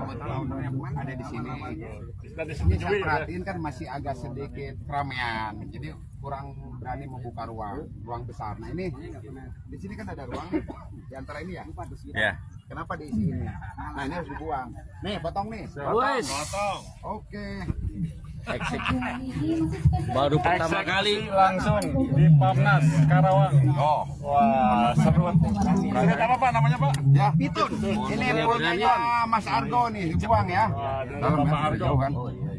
ada di sini. Ini saya perhatiin kan masih agak sedikit keramaian, jadi kurang berani membuka ruang besar. Nah ini di sini kan ada ruang di antara ini ya. Ya. Kenapa diisi ini? Nah ini harus dibuang. Nih potong nih. Potong. Oke. Baru pertama kali langsung di Pamnas Karawang. Oh, Wah, seru. Ini apa Pak namanya Pak? ya pitun. Ini punyanya Mas Argo nih, dibuang ya. Dalam Bapak Argo. jauh kan.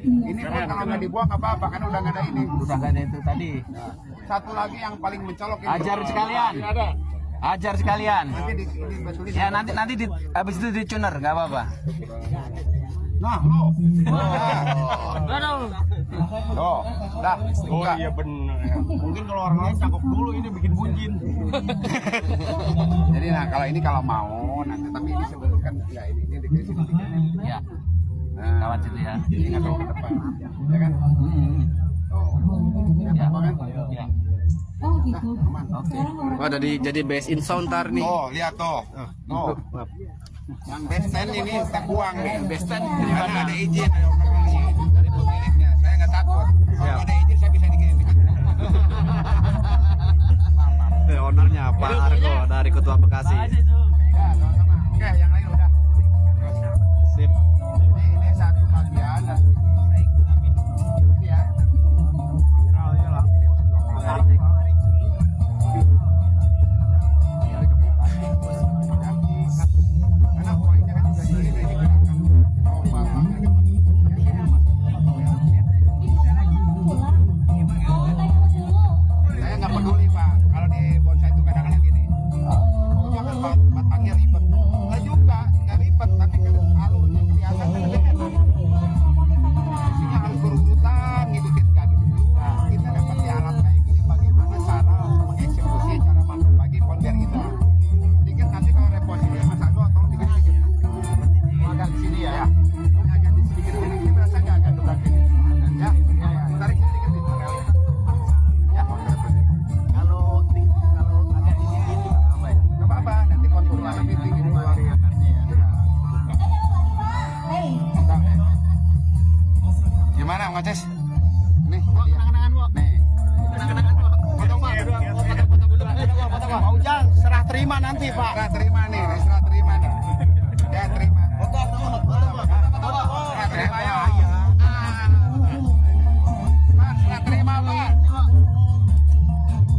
Ini pun kalau nggak dibuang nggak apa-apa, kan udah nggak ada ini. udah gak ada itu tadi. Satu lagi yang paling mencolok ini. Ajar sekalian. Ada. Ajar sekalian. Nanti dibetulin. Ya nanti habis itu dicuner nggak apa-apa. Nah, lo. Tuh, dah. Oh buka. iya benar. Mungkin kalau orang lain cakep dulu ini bikin bunjin. Jadi nah kalau mau nanti tapi ini sebetulnya kan ya ini dikasih sedikit. Ya. Nah, Lewat situ ya. ini nggak tahu ke depan, ya kan? Oh, Ya. apa kan? Ya. Oh gitu. Oke. Oh, jadi base in sound tar nih. Oh, lihat tuh. Oh. Yang best stand ini saya buang nih. Best stand di Karena mana? ada izin dari pemiliknya. Saya nggak takut. Kalau ada izin saya bisa digini. Ownernya Pak Argo dari Ketua Bekasi. Ya, sama-sama. Oke, yang lain udah. Sip. Ini satu bagian dan ini ya. Karena poinnya kan juga di sini kan. Oh, bapaknya kan. Saya nggak peduli Pak, kalau di bonsai itu kadang-kadang gini. Pokoknya kan batangnya ribet. Nggak juga, nggak ribet, tapi kan alurnya kelihatan kan ada enak. Isinya harus berurutan, ngikutin tadi. Nah, kita dapat di alat kayak gini, bagaimana cara mengeksekusi, cara masuk bagi konver kita. Jadi kan nanti kalau reposisi Mas Ago, tolong dikit-dikit. Agak di sini ya. Agak di sedikit sini, ini berasa nggak agak berat ini. Ya, tarik sedikit nih. Ya, Kalau agak dingin juga apa ya? nggak apa-apa, nanti konturnya lebih tinggi di luar. Gimana Ngoces? Nih, nih. Potong Pak. Pak Ujang serah terima nanti Pak. Serah terima nih, serah terima nih. Ya terima. Serah terima ya. Pak, serah terima Pak.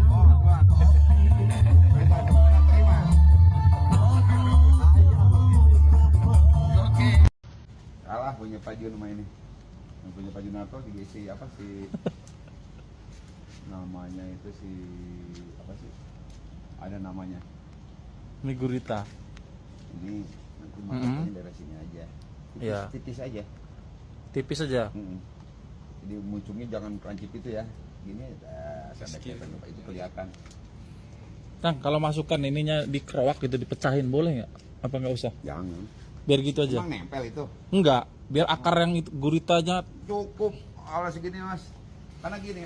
Oh, dua. Serah terima. Oke. Salah punya Pak Jun sama ini. Yang punya Pak Junarto si apa sih? Namanya itu si apa sih? Ada namanya. Ini gurita. Ini nanti makanya daerah sini aja. Tipis, Iya. tipis aja. Tipis aja. Jadi muncungnya jangan kerancip itu ya. Gini sampai itu kelihatan. Kang, kalau masukkan ininya dikerowak gitu dipecahin boleh nggak? Apa nggak usah? Jangan. Biar gitu aja. Emang nempel itu. Enggak, biar akar yang itu guritanya. Cukup kalau segini Mas. Karena gini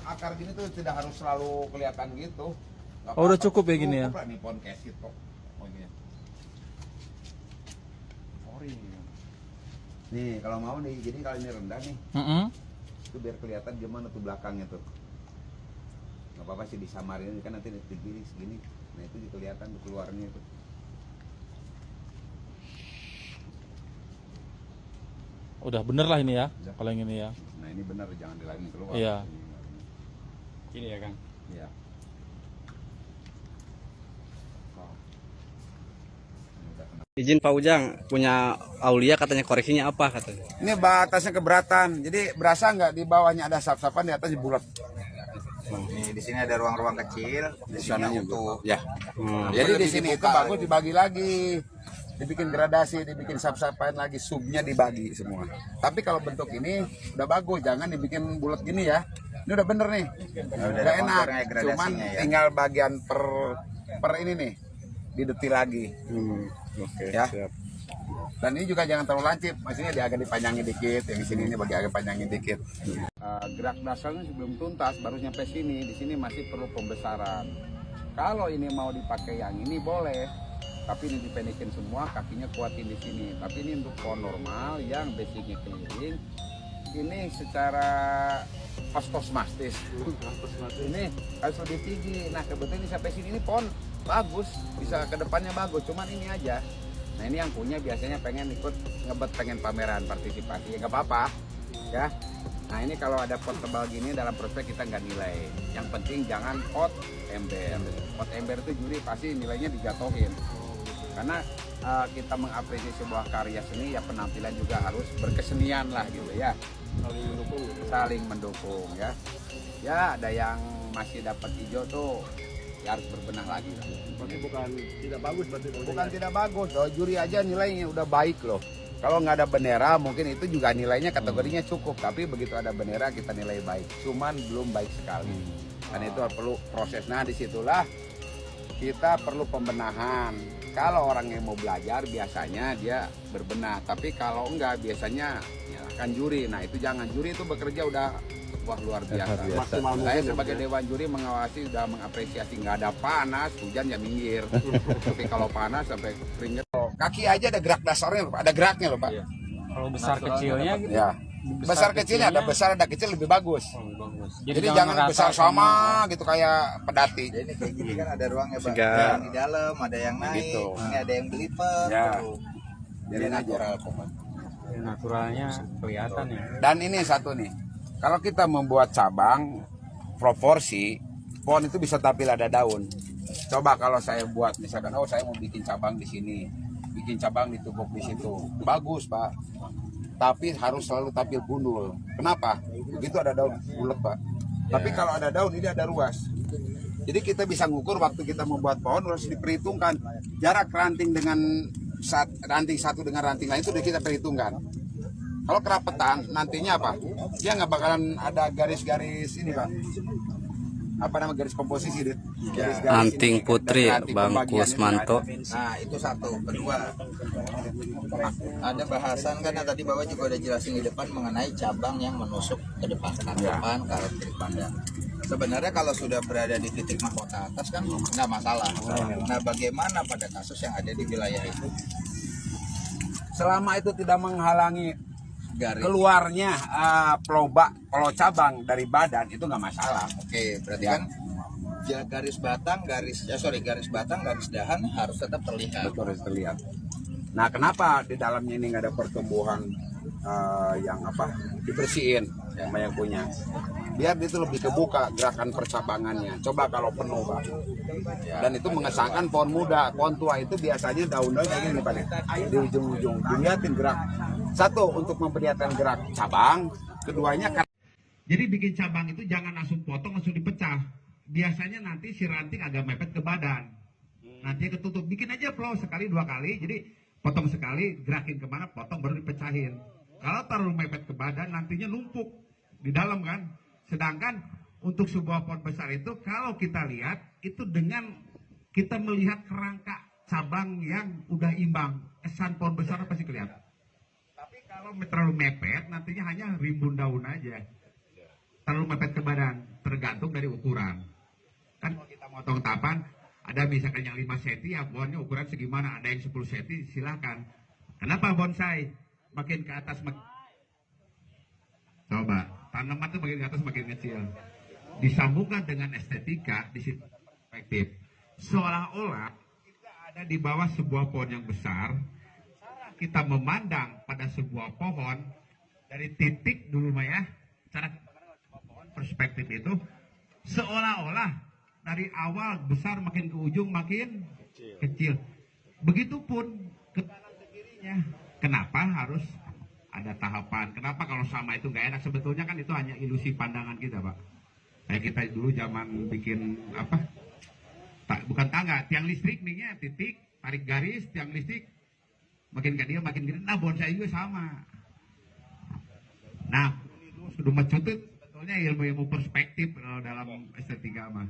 akar gini tuh tidak harus selalu kelihatan gitu. Nggak Oh, udah apa-apa. cukup ya gini ya? Cukup lah, nih pohon kesit kok. Oh gini. Sorry. Nih kalau mau nih, jadi kalau ini rendah nih, itu biar kelihatan gimana tuh belakangnya tuh. Nggak apa-apa sih disamarin kan nanti digini segini. Nah itu kelihatan tuh keluarnya tuh. Udah bener lah ini ya. Udah. Kalau yang ini ya. Nah ini benar jangan dilangin keluar. Iya. Ini ya Kang. Iya. Oh. Ini udah kena. Izin Pak Ujang, punya Aulia katanya koreksinya apa katanya? Ini batasnya keberatan. Jadi berasa nggak di bawahnya ada sap-sapan, di atasnya bulat. Nih di sini ada ruang-ruang kecil, di sana untuk ya. Jadi di sini itu bagus dibagi lagi. Dibikin gradasi, dibikin sap-sapan lagi, subnya dibagi semua. Tapi kalau bentuk ini udah bagus, jangan dibikin bulat gini ya. Ini udah bener nih. Udah enak. Cuman tinggal bagian per ini nih didetil lagi. Oke, Ya. siap. Dan ini juga jangan terlalu lancip, maksudnya dia agak dipanjangin dikit, yang di sini ini bagi agak panjangin dikit. Gerak dasarnya sebelum tuntas baru nyampe sini, di sini masih perlu pembesaran. Kalau ini mau dipakai yang ini boleh, Tapi ini dipendekin semua, kakinya kuatin di sini. Tapi ini untuk pohon normal yang basicnya keliling. Ini secara ostos mastis. Ini harus lebih tinggi. Nah kebetulan ini sampai sini ini pohon bagus, bisa ke depannya bagus. Cuman ini aja. Nah ini yang punya biasanya pengen ikut ngebet, pengen pameran partisipasi. Ya nggak apa-apa, ya. Nah ini kalau ada pot tebal gini dalam prospek kita nggak nilai. Yang penting jangan pot ember. Pot ember itu juri pasti nilainya dijatuhin. Karena kita mengapresiasi sebuah karya seni ya penampilan juga harus berkesenian lah gitu ya. Saling mendukung ya. Ya ada yang masih dapat hijau tuh ya harus berbenah lagi lah. Berarti bukan tidak bagus berarti. Bukan tidak bagus loh, juri aja nilainya udah baik loh. Kalau nggak ada bendera mungkin itu juga nilainya kategorinya cukup. Tapi begitu ada bendera kita nilai baik. Cuman belum baik sekali. Karena itu perlu proses. Nah disitulah kita perlu pembenahan. Kalau orang yang mau belajar biasanya dia berbenah. Tapi kalau enggak biasanya nyalakan juri. Nah itu jangan, juri itu bekerja udah wah luar biasa. Saya sebagai dewan juri mengawasi, udah mengapresiasi. Nggak ada panas, hujan ya minggir. Tapi kalau panas sampai keringet. Kaki aja ada gerak dasarnya loh Pak, ada geraknya loh Pak. Kalau besar kecilnya gitu. Ya. Besar kecilnya ada besar ada kecil lebih bagus. Jadi jangan ngerasa besar sama gitu kayak pedati. Jadi kayak gini kan ada ruangnya Pak. Sehingga- Ada yang di dalam, ada yang naik, Gitu. ini ada yang belipet. Ya. Tuh. Jadi Jadi natural pokoknya. Naturalnya kelihatan ya. Dan ini satu nih, kalau kita membuat cabang proporsi, pohon itu bisa tampil ada daun. Coba kalau saya buat misalkan, oh saya mau bikin cabang di sini, bikin cabang ditumpuk di situ, bagus Pak. Tapi harus selalu tampil gundul. Kenapa? Begitu ada daun bulat Pak. Tapi kalau ada daun ini ada ruas. Jadi kita bisa ngukur waktu kita membuat pohon harus diperhitungkan jarak ranting dengan ranting satu dengan ranting lain itu udah kita perhitungkan. Kalau kerapetan nantinya apa? Dia nggak bakalan ada garis-garis ini Pak. Apa nama garis komposisi dit? Garis-garis Anting ini, Putri, dari ranting Bang pembagian ini Kusmanto. nggak ada. Nah itu satu. Kedua, ada bahasan karena tadi Bapak juga udah jelasin di depan mengenai cabang yang menusuk ke depan, ke depan, ke arah kiri pandang. Sebenarnya kalau sudah berada di titik mahkota atas kan nggak masalah. Nah bagaimana pada kasus yang ada di wilayah itu? Selama itu tidak menghalangi Garis. keluarnya pulau cabang dari badan itu nggak masalah. Oke, berarti Ya. kan ya, garis batang, garis batang, garis dahan harus tetap terlihat. Betul harus terlihat. Nah kenapa di dalamnya ini nggak ada pertumbuhan yang apa dibersihin sama yang punya? Biar itu lebih kebuka gerakan percabangannya. Coba kalau penuh Pak. Dan itu mengesankan pohon muda. Pohon tua itu biasanya daun-daun kayak gini Pak. Di ujung-ujung dilihatin gerak. Satu untuk memperlihatkan gerak cabang. Keduanya jadi bikin cabang itu jangan langsung potong langsung dipecah. Biasanya nanti si ranting agak mepet ke badan. Nanti ketutup. Bikin aja flow sekali dua kali. Jadi potong sekali, gerakin kemana, potong baru dipecahin. Kalau terlalu mepet ke badan nantinya numpuk di dalam kan. Sedangkan untuk sebuah pohon besar itu kalau kita lihat itu dengan kita melihat kerangka cabang yang udah imbang, kesan pohon besar pasti kelihatan. Tapi kalau terlalu mepet nantinya hanya rimbun daun aja. Terlalu mepet ke badan, tergantung dari ukuran. Kan kalau kita motong tapan, ada misalkan yang 5 cm ya pohonnya ukuran segimana, ada yang 10 cm silahkan. Kenapa bonsai makin ke atas coba tanaman itu makin ke atas makin kecil, disambungkan dengan estetika di situ perspektif seolah-olah kita ada di bawah sebuah pohon yang besar. Cara kita memandang pada sebuah pohon dari titik dulu mah ya, cara kita memandang sebuah pohon perspektif itu seolah-olah dari awal besar makin ke ujung makin kecil. Begitupun ke kanan ke kirinya. Kenapa harus ada tahapan? Kenapa kalau sama itu nggak enak? Sebetulnya kan itu hanya ilusi pandangan kita Pak. Kayak kita dulu zaman bikin apa? Bukan tangga, tiang listrik nih ya, titik, tarik garis, tiang listrik makin ke dia makin gede. Nah bonsai juga sama. Nah sudah mencutut sebetulnya ilmu-ilmu perspektif dalam estetika mah.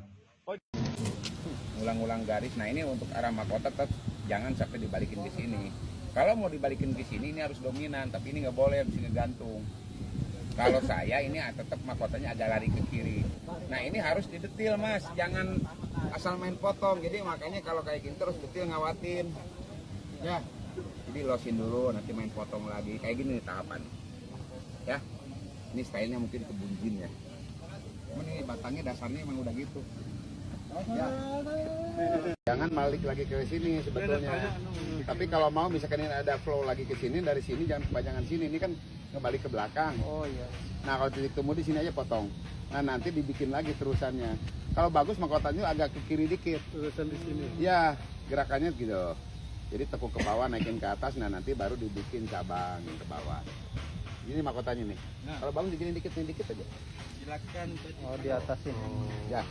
Ulang-ulang garis. Nah ini untuk arah mahkota tetap jangan sampai dibalikin ke sini. Kalau mau dibalikin ke sini ini harus dominan, tapi ini nggak boleh bisa ngegantung. Kalau saya ini tetap mahkotanya agak lari ke kiri. Nah ini harus didetil Mas, jangan asal main potong. Jadi makanya kalau kayak gini terus betul ngawatin. Ya. Jadi losin dulu, nanti main potong lagi. Kayak gini nih tahapan. Ya. Ini stylenya mungkin kebunjin ya. Ini batangnya dasarnya emang udah gitu. Ya. Jangan balik lagi ke sini sebetulnya. Tapi kalau mau misalkan ini ada flow lagi ke sini, dari sini jangan kepanjangan sini. Ini kan kembali ke belakang. Oh iya. Nah kalau titik temu di sini aja potong. Nah nanti dibikin lagi terusannya. Kalau bagus mahkotanya agak ke kiri dikit. Terusan di sini. Ya gerakannya gitu. Jadi tekuk ke bawah naikin ke atas. Nah nanti baru dibikin cabang ke bawah. Ini mahkotanya nih. Kalau bagus digini dikit aja. Silakan. Oh di atas ini. Ya.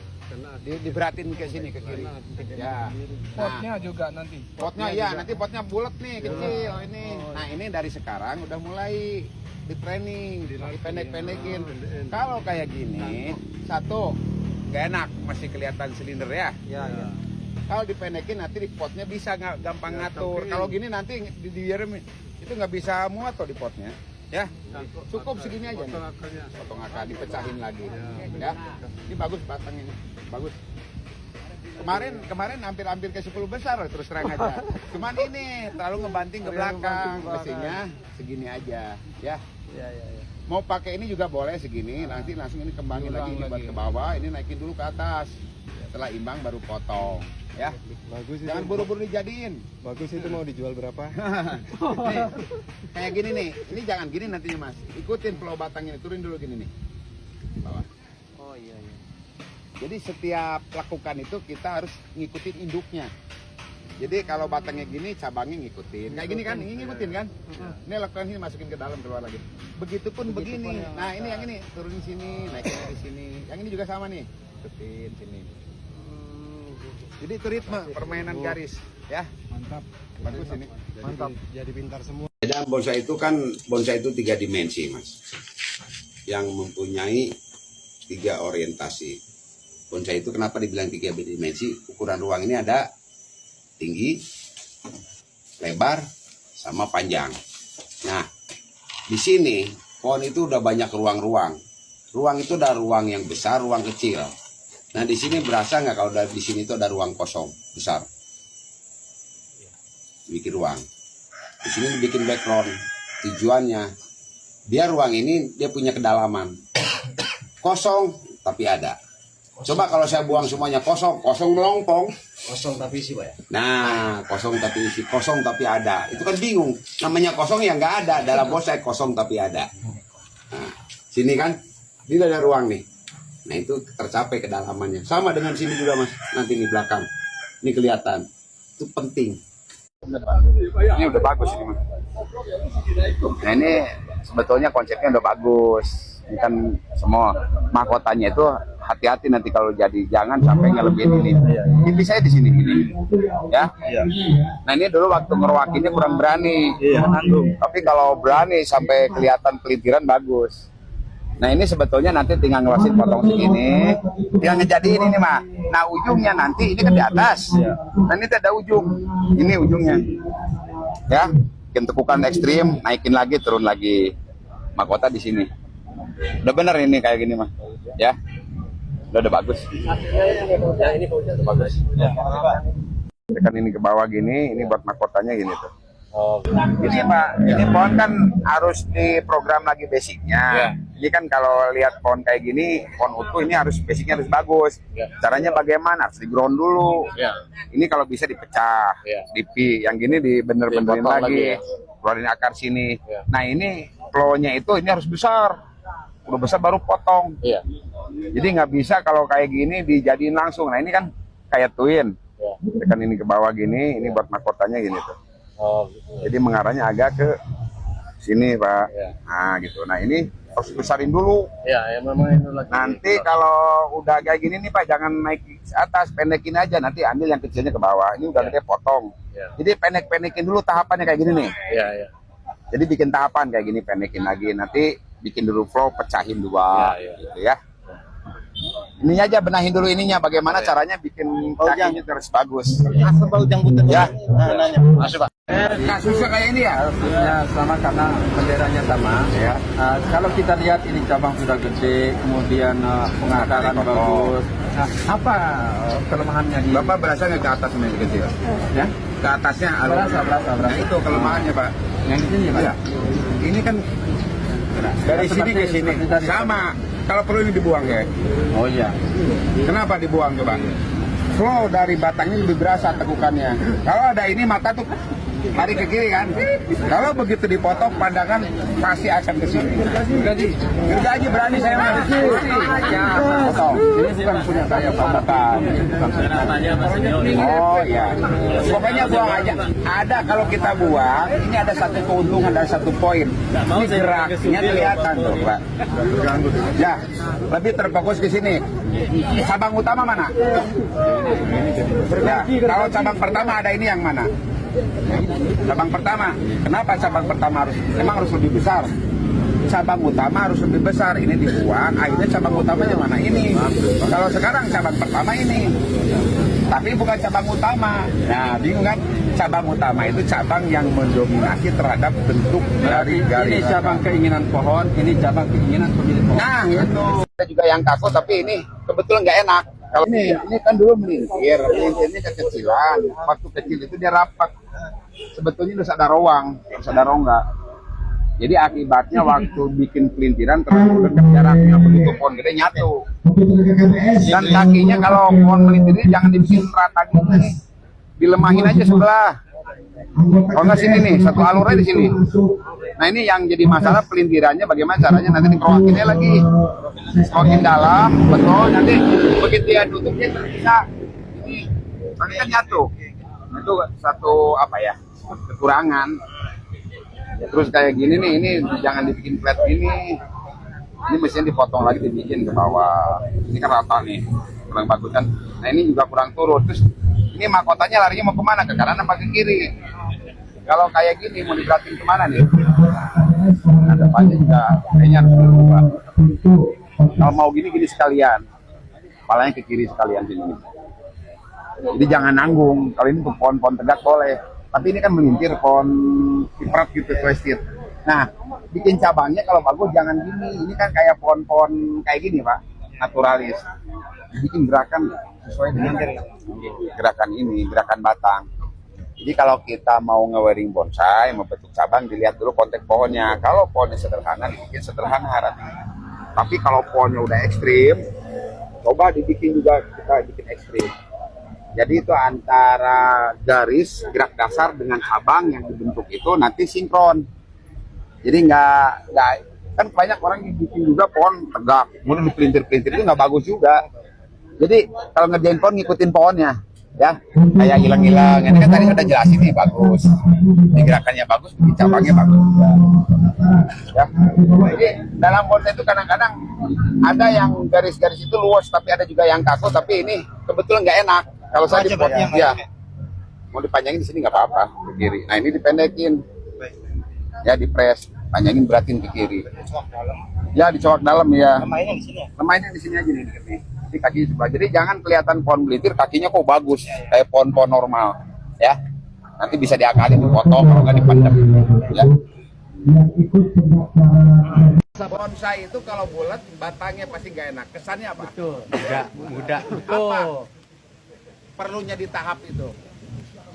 Diberatin ke sini ke kiri. Ya. Potnya juga nanti. Potnya ya nanti potnya bulat nih kecil ini. Nah ini dari sekarang udah mulai di training, dipendek-pendekin. Kalau kayak gini, satu nggak enak, masih kelihatan silinder ya. Ya. Kalau dipendekin nanti di potnya bisa nggak gampang ngatur. Kalau gini nanti dibiarin itu nggak bisa muat tuh di potnya. Ya, cukup segini aja nih. Potong akar, dipecahin lagi. Ya, ini bagus batang ini, bagus. Kemarin hampir ke 10 besar loh, terus terang aja. Cuman ini terlalu ngebanting ke belakang, mestinya segini aja. Ya. Mau pakai ini juga boleh segini, nanti langsung ini kembangin lagi ini buat ke bawah, ini naikin dulu ke atas. Setelah imbang baru potong. Ya, Bagus jangan buru-buru dijadiin. Bagus itu mau dijual berapa? Nih, kayak gini nih, ini jangan gini nantinya mas. Ikutin flow batang ini, turun dulu gini nih. Bawah. Oh iya. Jadi setiap lakukan itu kita harus ngikutin induknya. Jadi kalau batangnya gini, cabangnya ngikutin. Kayak gini kan, ini ngikutin kan? Ini lakukan ini masukin ke dalam keluar lagi. Begitupun begini. Nah ini yang ini turunin sini, naikin di sini. Yang ini juga sama nih, ikutin sini. Jadi itu ritme permainan garis, ya. Mantap. Bagus ini. Mantap. Jadi pintar semua. Dan bonsai itu kan bonsai itu 3 dimensi mas, yang mempunyai 3 orientasi. Bonsai itu kenapa dibilang 3 dimensi? Ukuran ruang ini ada tinggi, lebar, sama panjang. Nah, di sini pohon itu udah banyak ruang-ruang. Ruang itu ada ruang yang besar, ruang kecil. Nah di sini berasa nggak kalau di sini itu ada ruang kosong besar, bikin ruang. Di sini dibikin background. Tujuannya biar ruang ini dia punya kedalaman. Kosong tapi ada. Coba kalau saya buang semuanya kosong melompong. Kosong tapi isi pak ya? Nah kosong tapi isi, kosong tapi ada. Itu kan bingung. Namanya kosong yang nggak ada. Dalam bonsai kosong tapi ada. Nah sini kan, ini ada ruang nih. Nah itu tercapai kedalamannya. Sama dengan sini juga mas. Nanti di belakang. Ini kelihatan. Itu penting. Ini udah bagus ini mas. Nah ini sebetulnya konsepnya udah bagus. Ini kan semua mahkotanya itu hati-hati nanti kalau jadi. Jangan sampai ngelebihin ini. Ini saya di sini ini. Ya. Nah ini dulu waktu ngerowakinnya kurang berani. Tapi kalau berani sampai kelihatan pelintiran bagus. Nah ini sebetulnya nanti tinggal ngeluasin potong segini, tinggal ngejadiin ini mah. Nah ujungnya nanti ini kan di atas, nah ini ada ujung, ini ujungnya, ya. Bikin tekukan ekstrim, naikin lagi, turun lagi. Mahkota di sini. Udah bener ini kayak gini mah, ya. Udah bagus. Ya ini udah bagus. Tekan ini ke bawah gini, ini buat mahkotanya gini tuh. Oh. Ini Pak, ini pohon kan harus diprogram lagi basicnya. Ini kan kalau lihat pohon kayak gini, pohon utuh ini harus basicnya harus bagus. Caranya bagaimana? Harus di ground dulu. Ini kalau bisa dipecah, dipi. Yang gini dibener-benerin lagi. Keluarin akar sini. Nah ini flow-nya itu ini harus besar. Udah besar baru potong. Jadi nggak bisa kalau kayak gini dijadiin langsung. Nah ini kan kayak twin. Tekan ini ke bawah gini, ini buat mahkotanya gini tuh. Oh, gitu. Jadi mengarahnya agak ke sini Pak. Nah gitu. Nah ini harus besarin dulu. Ya memang itu lagi. Nanti kalau udah kayak gini nih Pak, jangan naik ke atas, pendekin aja. Nanti ambil yang kecilnya ke bawah. Ini udah gede potong. Jadi pendek-pendekin dulu tahapannya kayak gini nih. Jadi bikin tahapan kayak gini, pendekin lagi. Nanti bikin dulu flow, pecahin dua. Gitu ya. Ininya aja benahin dulu ininya, bagaimana caranya bikin kakinya terus bagus. Asal bau janggut Ya. Masuk Pak. Kasusnya kayak ini ya. Kasusnya sama karena benderanya sama. Ya. Kalau kita lihat ini cabang sudah gede, kemudian pengakaran bagus, Nah, apa kelemahannya di Bapak berasa nggak ke atas ini kecil? ya? Ke atasnya alur. Berasa. Nah, itu kelemahannya Pak. Yang di sini Pak. Iya. Ini kan dari sini ke sini sama. Kalau perlu ini dibuang ya. Oh iya. Kenapa dibuang coba? Flow dari batangnya lebih berasa tekukannya. Kalau ada ini mata tuh lari ke kiri kan. Kalau begitu dipotong pandangan pasti akan ke sini. Gergaji berani saya mah. Ya, potong. Ini bukan punya saya Pak. Bukan. Oh iya. Pokoknya buang aja. Ada kalau kita buang, ini ada satu keuntungan, ada satu poin. Ini geraknya kelihatan tuh Pak. Ya, lebih terfokus ke sini. Cabang utama mana? Ya, kalau cabang pertama ada ini yang mana? Cabang pertama. Kenapa cabang pertama harus lebih besar? Cabang utama harus lebih besar. Ini dibuang, akhirnya cabang utamanya mana? Ini. Kalau sekarang cabang pertama ini. Tapi bukan cabang utama. Nah, bingung kan? Cabang utama itu cabang yang mendominasi terhadap bentuk dari garis. Ini cabang keinginan pohon, ini cabang keinginan pemilik pohon. Nah, itu. Ada juga yang kaku, tapi ini kebetulan nggak enak. Kalau ini kan dulu melintirnya kekecilan. Waktu kecil itu dia rapat. Sebetulnya harus ada ruang, harus ada rongga. Jadi akibatnya waktu bikin pelintiran terlalu dekat jaraknya, begitu pohon gede nyatu. Dan kakinya kalau pohon melintir ini jangan dibikin rata gitu nih. Dilemahin aja sebelah. Kalau nggak sini nih, satu alurnya di sini. Nah ini yang jadi masalah pelintirannya bagaimana caranya nanti dikeroakinnya lagi. Keroakin dalam, betul. Nanti begitu ya tutupnya terpisah. Ini, nanti kan nyatu. Itu satu apa ya, kekurangan. Terus kayak gini nih, ini jangan dibikin flat gini. Ini mestinya dipotong lagi, dibikin ke bawah. Ini kan rata nih, kurang bagus kan. Nah ini juga kurang turun. Terus ini mahkotanya larinya mau kemana? Ke kanan apa ke kiri? Kalau kayak gini mau diberatin kemana nih? Nah depannya juga kayaknya harus berubah. Kalau mau gini sekalian, kepalanya ke kiri sekalian gini. Jadi jangan nanggung. Kalau ini untuk pohon-pohon tegak boleh, tapi ini kan melintir pohon kiprat gitu, twisted. Nah, bikin cabangnya kalau bagus jangan gini. Ini kan kayak pohon-pohon kayak gini Pak, naturalis. Bikin gerakan sesuai dengan gerakan ini, gerakan batang. Jadi kalau kita mau nge-wearing bonsai, membentuk cabang, dilihat dulu konteks pohonnya. Kalau pohonnya sederhana, dibikin sederhana harapan. Tapi kalau pohonnya udah ekstrim, coba dibikin juga kita bikin ekstrim. Jadi itu antara garis gerak dasar dengan cabang yang dibentuk itu nanti sinkron. Jadi nggak kan banyak orang yang bikin juga pohon tegak, kemudian dipelintir-pelintir itu nggak bagus juga. Jadi kalau ngerjain pohon ngikutin pohonnya, ya kayak hilang-hilang. Ini kan tadi udah jelasin nih bagus, ini gerakannya bagus, bikin cabangnya bagus juga. Ya. Jadi dalam bonsai itu kadang-kadang ada yang garis-garis itu luas, tapi ada juga yang kaku, tapi ini kebetulan nggak enak. Kalau saya dipotong, ya mau dipanjangin di sini nggak apa-apa ke kiri. Nah ini dipendekin, ya dipres, panjangin beratin ke kiri. Ya dicowok dalam ya. Lemahnya di sini aja nih dikit nih. Di kaki sebelah. Jadi jangan kelihatan pohon melintir kakinya kok bagus kayak pohon-pohon normal, ya. Nanti bisa diakalin dipotong kalau nggak dipendem, ya. Bonsai itu kalau bulat batangnya pasti nggak enak. Kesannya apa? Betul. Mudah. Apa? Perlunya di tahap itu.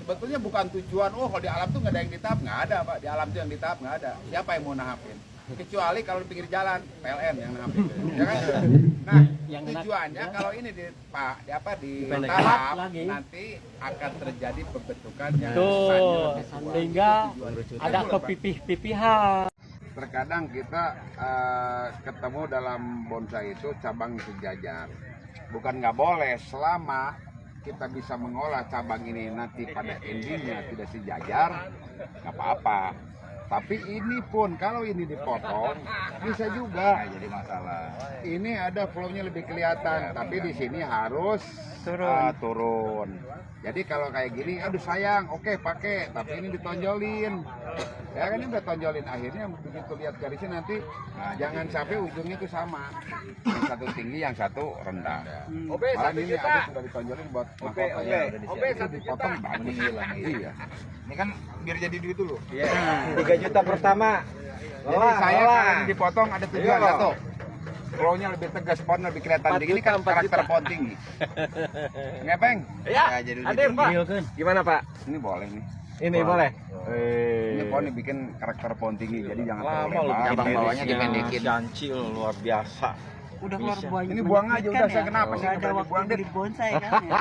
Sebetulnya bukan tujuan, oh kalau di alam tuh nggak ada yang ditahap, nggak ada Pak. Di alam tuh yang ditahap nggak ada. Siapa yang mau nahapin? Kecuali kalau di pinggir jalan, PLN yang nahapin. Ya kan? Nah, tujuannya kalau ini di tahap nanti akan terjadi pembentukan yang Sehingga ada kepipih-pipihan. Terkadang kita ketemu dalam bonsai itu cabang sejajar. Bukan nggak boleh, selama kita bisa mengolah cabang ini nanti pada endingnya tidak sejajar, nggak apa-apa. Tapi ini pun kalau ini dipotong bisa juga jadi masalah. Ini ada flow-nya lebih kelihatan, tapi di sini harus turun. Jadi kalau kayak gini, aduh sayang, oke pakai, tapi ini ditonjolin. Ya kan ini udah tonjolin, akhirnya begitu lihat garisnya nanti jangan sampai ujungnya itu sama. Yang satu tinggi, yang satu rendah. Malah ini ada sudah ditonjolin buat mahkotanya. Ini dipotong bagus. Iya. Ini kan biar jadi duit dulu. Iya. 3 juta pertama. Jadi saya kalau dipotong ada tujuan satu. Claw-nya lebih tegas, pohon lebih kelihatan. Ini kan karakter pohon tinggi. Ngepeng? Ya, jadi Hadir Pak. Gimana Pak? Ini boleh nih. Ini boleh. Ini pohon dibikin karakter pohon tinggi, jadi jangan terlalu Lama lebar. cabang bawahnya dipendekin. Cancil luar biasa. Udah keluar buahnya. Ini buang aja, udah saya kenapa sih Nggak ada berani waktu buang, Dit? beli bonsai kan ya.